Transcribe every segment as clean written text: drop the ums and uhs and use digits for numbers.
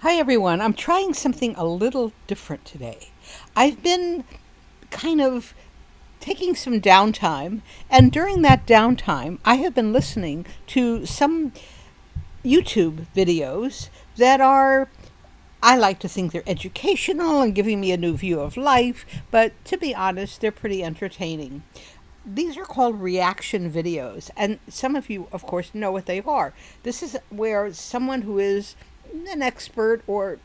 Hi everyone, I'm trying something a little different today. I've been kind of taking some downtime, and during that downtime, I have been listening to some YouTube videos that are, I like to think they're educational and giving me a new view of life, but to be honest, they're pretty entertaining. These are called reaction videos, and some of you, of course, know what they are. This is where someone who is an expert or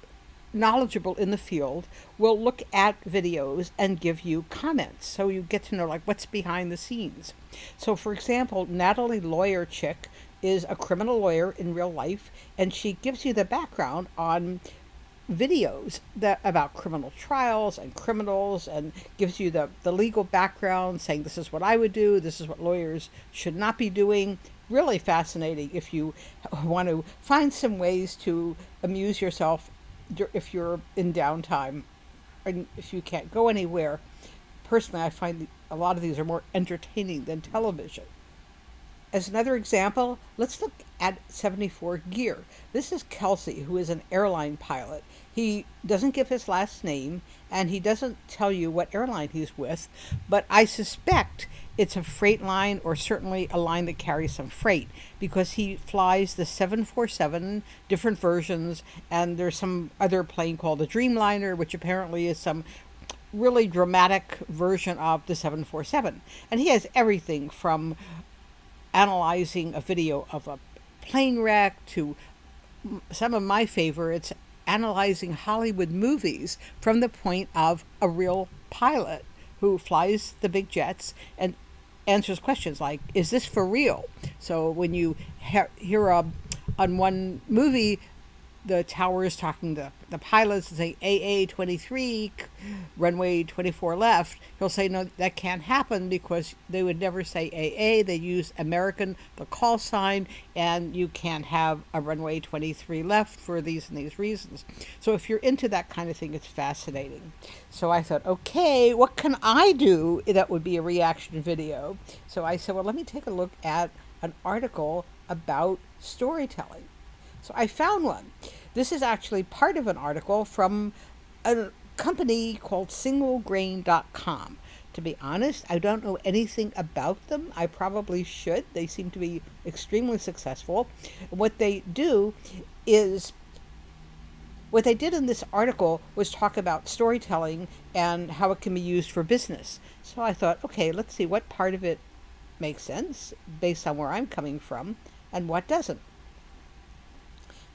knowledgeable in the field will look at videos and give you comments, so you get to know like what's behind the scenes. So for example, NatalieLawyerChick is a criminal lawyer in real life, and she gives you the background on videos that about criminal trials and criminals, and gives you the legal background, saying this is what I would do, this is what lawyers should not be doing. Really fascinating if you want to find some ways to amuse yourself if you're in downtime and if you can't go anywhere. Personally, I find a lot of these are more entertaining than television. As another example, let's look at 74 Gear. This is Kelsey, who is an airline pilot. He doesn't give his last name, and he doesn't tell you what airline he's with, but I suspect it's a freight line, or certainly a line that carries some freight, because he flies the 747, different versions, and there's some other plane called the Dreamliner, which apparently is some really dramatic version of the 747. And he has everything from analyzing a video of a plane wreck to some of my favorites, analyzing Hollywood movies from the point of a real pilot who flies the big jets and answers questions like, is this for real? So when you hear on one movie, the tower is talking to the pilots and say AA-23, runway 24 left, he'll say, no, that can't happen, because they would never say AA. They use American, the call sign, and you can't have a runway 23 left for these and these reasons. So if you're into that kind of thing, it's fascinating. So I thought, okay, what can I do that would be a reaction video? So I said, well, let me take a look at an article about storytelling. So I found one. This is actually part of an article from a company called singlegrain.com. To be honest, I don't know anything about them. I probably should. They seem to be extremely successful. What they do is, what they did in this article was talk about storytelling and how it can be used for business. So I thought, okay, let's see what part of it makes sense based on where I'm coming from and what doesn't.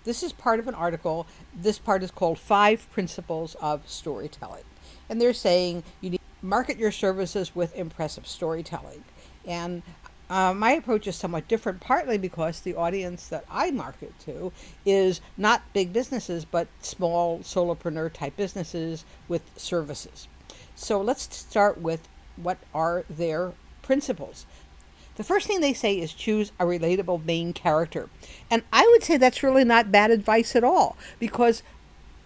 This is part of an article. This part is called 5 Principles of Storytelling. And they're saying you need to market your services with impressive storytelling. And my approach is somewhat different, partly because the audience that I market to is not big businesses, but small solopreneur type businesses with services. So let's start with what are their principles. The first thing they say is choose a relatable main character. And I would say that's really not bad advice at all, because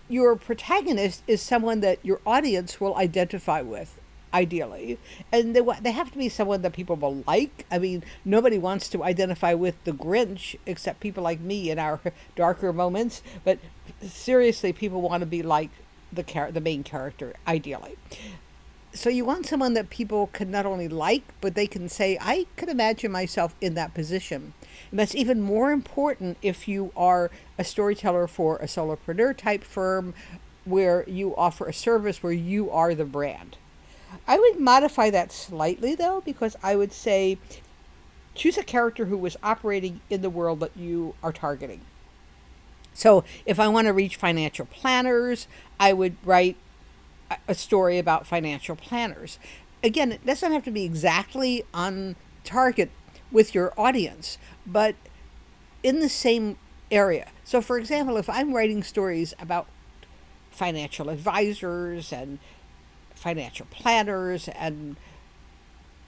your protagonist is someone that your audience will identify with, ideally. And they have to be someone that people will like. I mean, nobody wants to identify with the Grinch except people like me in our darker moments. But seriously, people want to be like the main character, ideally. So you want someone that people can not only like, but they can say, I could imagine myself in that position. And that's even more important if you are a storyteller for a solopreneur type firm where you offer a service where you are the brand. I would modify that slightly, though, because I would say choose a character who is operating in the world that you are targeting. So if I want to reach financial planners, I would write a story about financial planners. Again, it doesn't have to be exactly on target with your audience, but in the same area. So for example, if I'm writing stories about financial advisors and financial planners and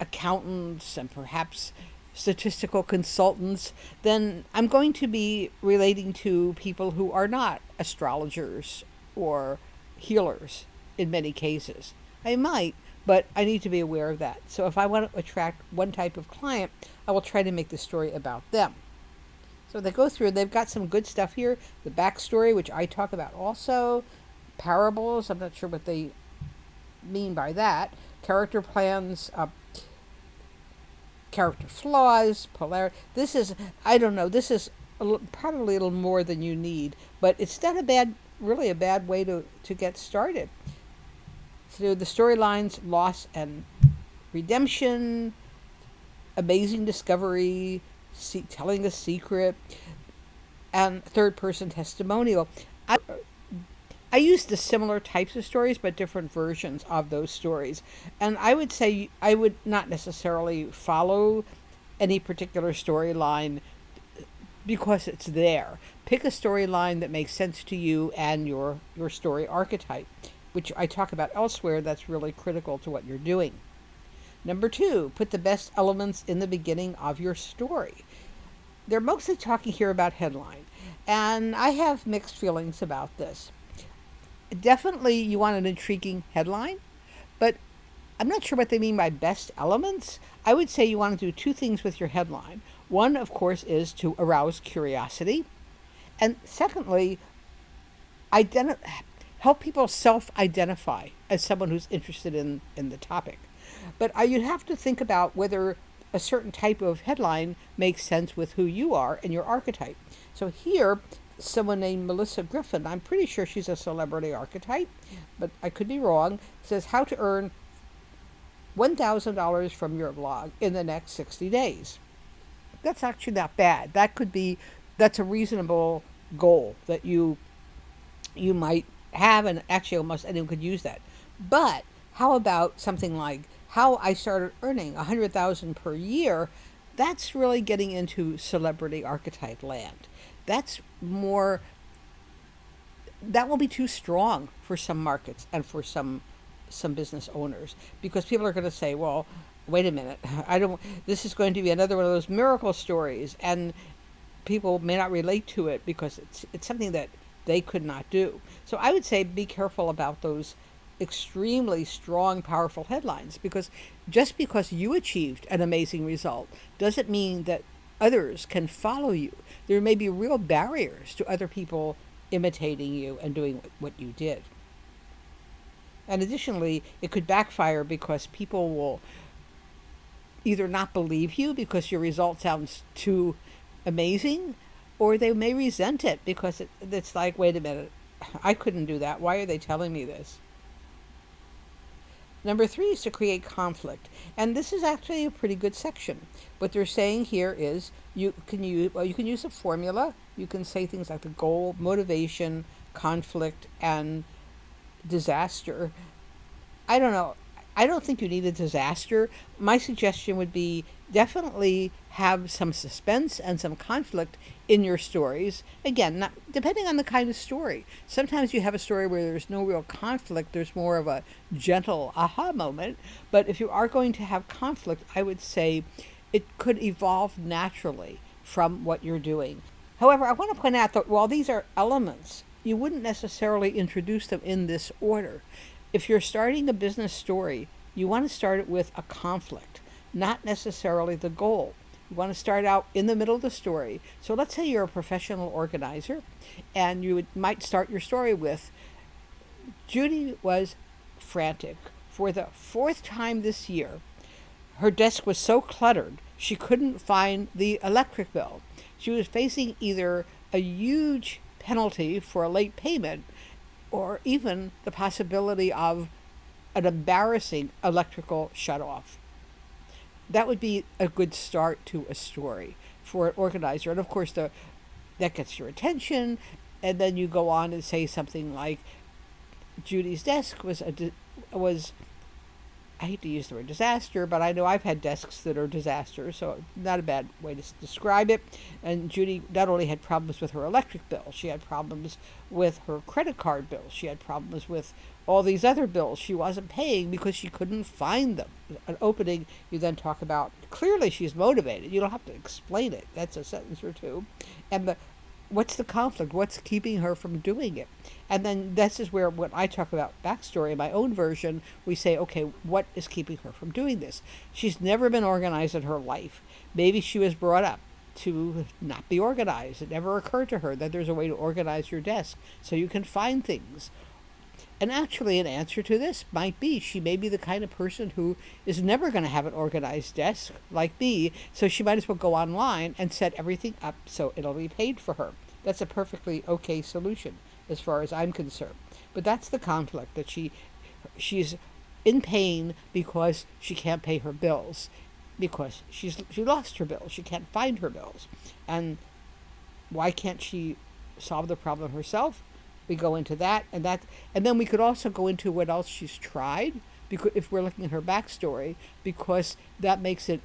accountants and perhaps statistical consultants, then I'm going to be relating to people who are not astrologers or healers in many cases. I might, but I need to be aware of that. So if I want to attract one type of client, I will try to make the story about them. So they go through, they've got some good stuff here. The backstory, which I talk about also. Parables, I'm not sure what they mean by that. Character plans, character flaws, polarity. This is, I don't know, this is probably a little more than you need, but it's not really a bad way to get started. So the storylines, loss and redemption, amazing discovery, telling a secret, and third person testimonial. I use the similar types of stories, but different versions of those stories. And I would say I would not necessarily follow any particular storyline because it's there. Pick a storyline that makes sense to you and your story archetype, which I talk about elsewhere. That's really critical to what you're doing. Number 2, put the best elements in the beginning of your story. They're mostly talking here about headline, and I have mixed feelings about this. Definitely you want an intriguing headline, but I'm not sure what they mean by best elements. I would say you want to do 2 things with your headline. One, of course, is to arouse curiosity, and secondly, help people self-identify as someone who's interested in the topic. But you'd have to think about whether a certain type of headline makes sense with who you are and your archetype. So here, someone named Melissa Griffin, I'm pretty sure she's a celebrity archetype, but I could be wrong, says how to earn $1,000 from your blog in the next 60 days. That's actually not bad. That's a reasonable goal that you might have, and actually almost anyone could use that. But how about something like how I started earning $100,000 per year? That's really getting into celebrity archetype land. That will be too strong for some markets and for some business owners, because people are going to say, well, wait a minute, this is going to be another one of those miracle stories, and people may not relate to it because it's something that they could not do. So I would say be careful about those extremely strong, powerful headlines, because just because you achieved an amazing result doesn't mean that others can follow you. There may be real barriers to other people imitating you and doing what you did. And additionally, it could backfire because people will either not believe you because your result sounds too amazing, or they may resent it because it's like, wait a minute, I couldn't do that. Why are they telling me this? Number 3 is to create conflict. And this is actually a pretty good section. What they're saying here is you can use a formula. You can say things like the goal, motivation, conflict, and disaster. I don't know. I don't think you need a disaster. My suggestion would be definitely have some suspense and some conflict in your stories. Again, depending on the kind of story. Sometimes you have a story where there's no real conflict. There's more of a gentle aha moment. But if you are going to have conflict, I would say it could evolve naturally from what you're doing. However, I want to point out that while these are elements, you wouldn't necessarily introduce them in this order. If you're starting a business story, you want to start it with a conflict, not necessarily the goal. You want to start out in the middle of the story. So let's say you're a professional organizer, and you might start your story with, Judy was frantic. For the 4th time this year, her desk was so cluttered, she couldn't find the electric bill. She was facing either a huge penalty for a late payment or even the possibility of an embarrassing electrical shutoff. That would be a good start to a story for an organizer. And of course, that gets your attention. And then you go on and say something like, Judy's desk was I hate to use the word disaster, but I know I've had desks that are disasters, so not a bad way to describe it. And Judy not only had problems with her electric bill, she had problems with her credit card bill. She had problems with all these other bills she wasn't paying because she couldn't find them. An opening, you then talk about, clearly she's motivated. You don't have to explain it. That's a sentence or two. And what's the conflict? What's keeping her from doing it? And then this is where, when I talk about backstory, my own version, we say, okay, what is keeping her from doing this? She's never been organized in her life. Maybe she was brought up to not be organized. It never occurred to her that there's a way to organize your desk so you can find things. And actually, an answer to this might be she may be the kind of person who is never going to have an organized desk like me, so she might as well go online and set everything up so it'll be paid for her. That's a perfectly okay solution as far as I'm concerned. But that's the conflict, that she's in pain because she can't pay her bills, because she lost her bills. She can't find her bills. And why can't she solve the problem herself? We go into that, and then we could also go into what else she's tried, because if we're looking at her backstory, because that makes it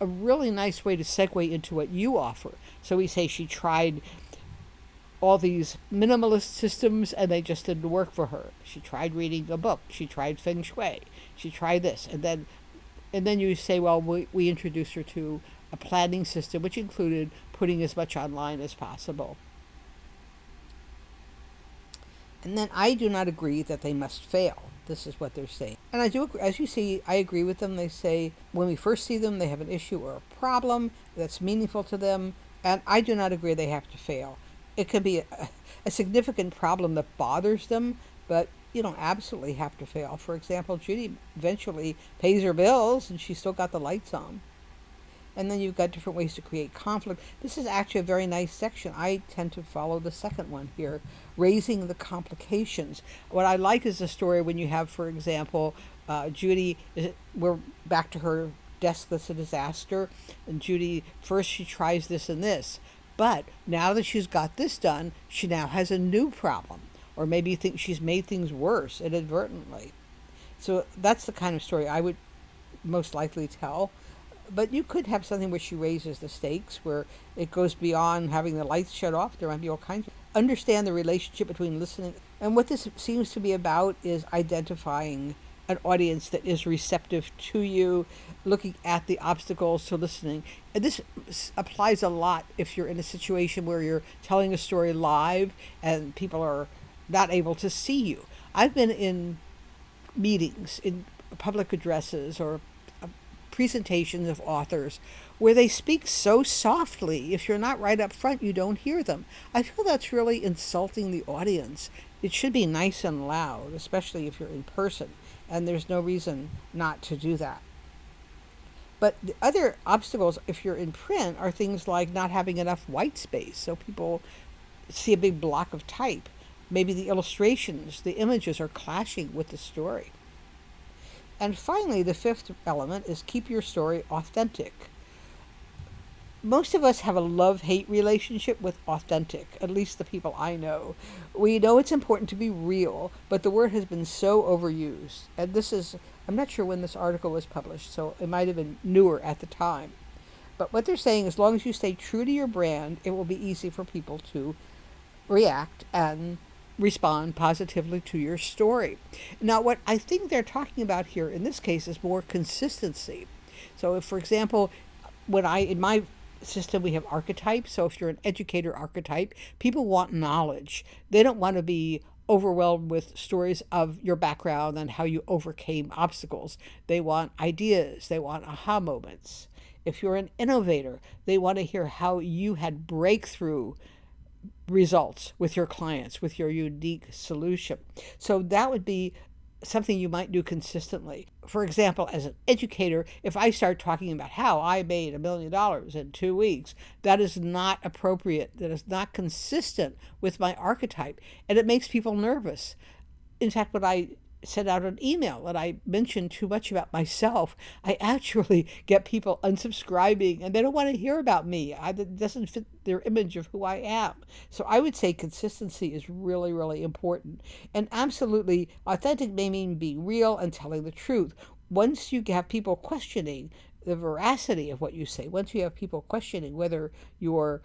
a really nice way to segue into what you offer. So we say she tried all these minimalist systems and they just didn't work for her. She tried reading a book. She tried feng shui. She tried this, and then you say, well, we introduced her to a planning system, which included putting as much online as possible. And then I do not agree that they must fail. This is what they're saying. And I do agree, as you see, I agree with them. They say when we first see them, they have an issue or a problem that's meaningful to them. And I do not agree they have to fail. It could be a significant problem that bothers them, but you don't absolutely have to fail. For example, Judy eventually pays her bills and she's still got the lights on. And then you've got different ways to create conflict. This is actually a very nice section. I tend to follow the second one here, raising the complications. What I like is the story when you have, for example, Judy, we're back to her desk that's a disaster. And Judy, first she tries this and this. But now that she's got this done, she now has a new problem. Or maybe you think she's made things worse inadvertently. So that's the kind of story I would most likely tell. But you could have something where she raises the stakes, where it goes beyond having the lights shut off. There might be all kinds of... Understand the relationship between listening. And what this seems to be about is identifying an audience that is receptive to you, looking at the obstacles to listening. And this applies a lot if you're in a situation where you're telling a story live and people are not able to see you. I've been in meetings, in public addresses, or presentations of authors where they speak so softly, if you're not right up front, you don't hear them. I feel that's really insulting the audience. It should be nice and loud, especially if you're in person, and there's no reason not to do that. But the other obstacles, if you're in print, are things like not having enough white space, so people see a big block of type. Maybe the illustrations, the images are clashing with the story. And finally, the fifth element is keep your story authentic. Most of us have a love-hate relationship with authentic, at least the people I know. We know it's important to be real, but the word has been so overused. And this is, I'm not sure when this article was published, so it might have been newer at the time. But what they're saying, as long as you stay true to your brand, it will be easy for people to react and respond positively to your story. Now, what I think they're talking about here in this case is more consistency. So if, for example, in my system, we have archetypes. So if you're an educator archetype, people want knowledge. They don't want to be overwhelmed with stories of your background and how you overcame obstacles. They want ideas. They want aha moments. If you're an innovator, they want to hear how you had breakthrough results with your clients, with your unique solution. So that would be something you might do consistently. For example, as an educator, if I start talking about how I made $1 million in 2 weeks, that is not appropriate. That is not consistent with my archetype, and it makes people nervous. In fact, when I send out an email and I mention too much about myself, I actually get people unsubscribing, and they don't want to hear about me. It doesn't fit their image of who I am. So I would say consistency is really, really important. And absolutely, authentic may mean being real and telling the truth. Once you have people questioning the veracity of what you say, once you have people questioning whether you're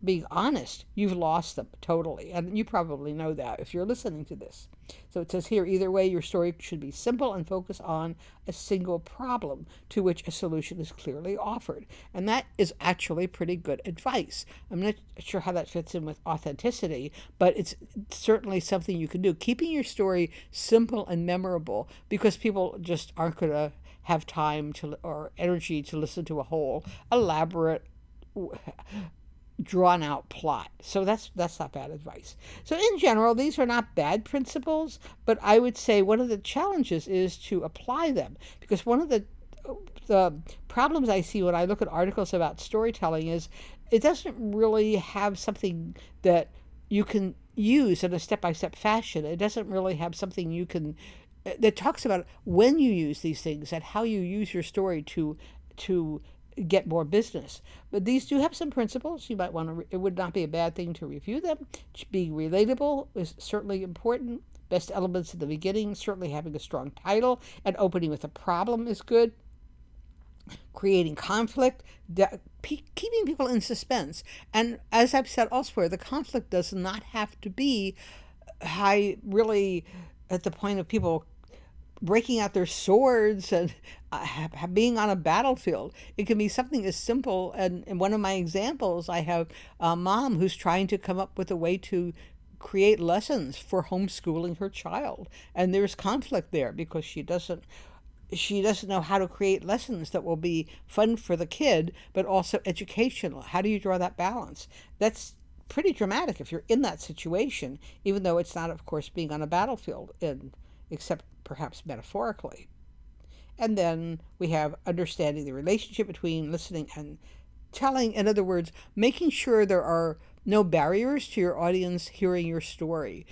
being honest, you've lost them totally. And you probably know that if you're listening to this. So it says here, either way, your story should be simple and focus on a single problem to which a solution is clearly offered. And that is actually pretty good advice. I'm not sure how that fits in with authenticity, but it's certainly something you can do. Keeping your story simple and memorable, because people just aren't going to have time to or energy to listen to a whole elaborate drawn out plot. So that's not bad advice. So in general, these are not bad principles, but I would say one of the challenges is to apply them, because one of the problems I see when I look at articles about storytelling is it doesn't really have something that you can use in a step-by-step fashion. It doesn't really have something you can that talks about when you use these things and how you use your story to get more business. But these do have some principles. You might want to, it would not be a bad thing to review them. Being relatable is certainly important. Best elements at the beginning, certainly having a strong title and opening with a problem is good. Creating conflict, keeping people in suspense. And as I've said elsewhere, the conflict does not have to be really at the point of people breaking out their swords and being on a battlefield. It can be something as simple. And in one of my examples, I have a mom who's trying to come up with a way to create lessons for homeschooling her child. And there's conflict there because she doesn't know how to create lessons that will be fun for the kid, but also educational. How do you draw that balance? That's pretty dramatic if you're in that situation, even though it's not, of course, being on a battlefield, except perhaps metaphorically. And then we have understanding the relationship between listening and telling. In other words, making sure there are no barriers to your audience hearing your story.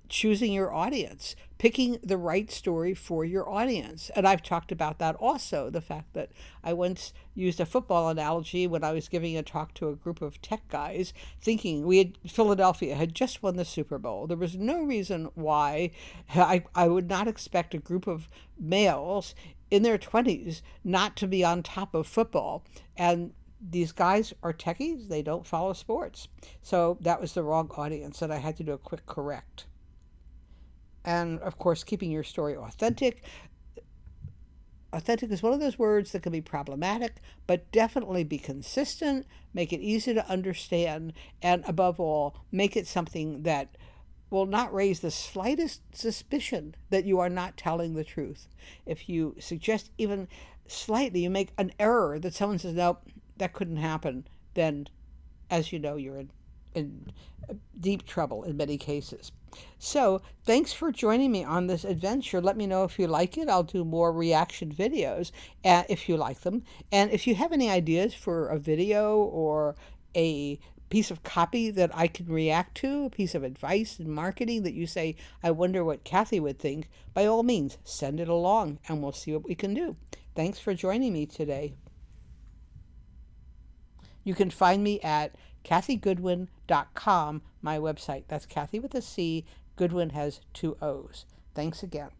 Choosing your audience, picking the right story for your audience. And I've talked about that also, the fact that I once used a football analogy when I was giving a talk to a group of tech guys, thinking Philadelphia had just won the Super Bowl. There was no reason why I would not expect a group of males in their 20s not to be on top of football. And these guys are techies, they don't follow sports. So that was the wrong audience, and I had to do a quick correct. And of course, keeping your story authentic. Authentic is one of those words that can be problematic, but definitely be consistent, make it easy to understand, and above all, make it something that will not raise the slightest suspicion that you are not telling the truth. If you suggest even slightly, you make an error that someone says, no, that couldn't happen, then, as you know, you're in deep trouble in many cases. So thanks for joining me on this adventure. Let me know if you like it. I'll do more reaction videos if you like them. And if you have any ideas for a video or a piece of copy that I can react to, a piece of advice in marketing that you say, I wonder what Kathy would think, by all means, send it along and we'll see what we can do. Thanks for joining me today. You can find me at kathygoodwin.com, my website. That's Kathy with a C. Goodwin has 2 O's. Thanks again.